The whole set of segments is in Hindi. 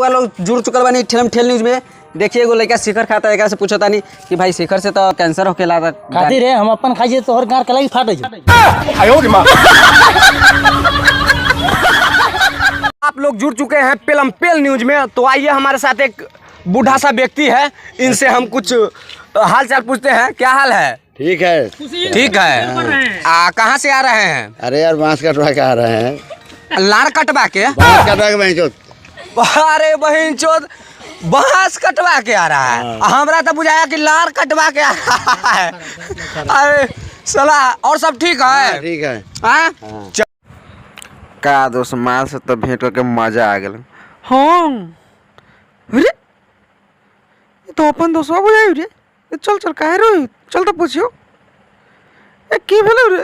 लोग जुड़ चुकल बानी ठेलम ठेल न्यूज में। देखिए एगो लड़का शिखर खाता है, से पूछा तानी कि भाई शिखर से तो कैंसर होके ला खातिर है हम अपन खाइए तो हर गार के लगी फाटे आप लोग जुड़ चुके हैं पेलम पेल न्यूज में। तो आइए हमारे साथ एक बूढ़ा सा व्यक्ति है, इनसे हम कुछ हाल चाल पूछते हैं। क्या हाल है? ठीक है। ठीक है। कहाँ से आ रहे हैं? अरे यार बांस कटवा के आ रहे हैं। लार कटवा के? बांस कटवा के बहनचोद। अरे बहनचोद बांस कटवा के आ रहा है। हमरा तो बुझाया कि लार कटवा के आ रहा है। अरे सला और सब ठीक है? ठीक है। हाँ? का दोस्त माल से तो भेंट करके मजा आ गया। हाँ अरे तो अपन दोस्तवा बुझाई रे। चल चल काहे रो, चल तो पूछियो ए की भेलो रे।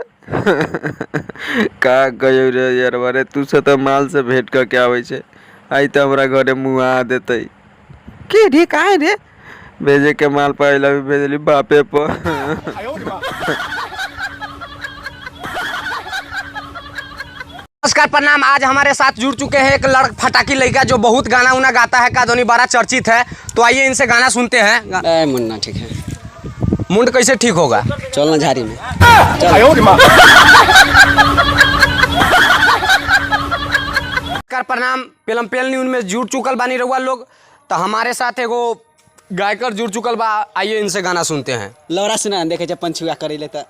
का कहियो रे यार, बारे तू से तो माल से भेंट करके आवे छे, आई तो हमरा घरे मुआ देते की रे काहे रे। भेजे के माल पहला भी भेजली बापे पर। नमस्कार प्रणाम। आज हमारे साथ जुड़ चुके हैं एक लड़क फटाकी लड़का जो बहुत गाना उना गाता है, का ध्वनि बड़ा चर्चित है। तो आइए इनसे गाना सुनते हैं। मुन्ना ठीक है, मुंड कैसे ठीक होगा? चलना झाड़ी में। नमस्कार प्रणाम। पेलम पेल न्यूज में जुड़ चुकल बानी रहुआ लोग। तो हमारे साथ एगो गायकर जुड़ चुकल बा, आइए इनसे गाना सुनते हैं। लौरा सुना देखे जब पंचुआ करे ले तो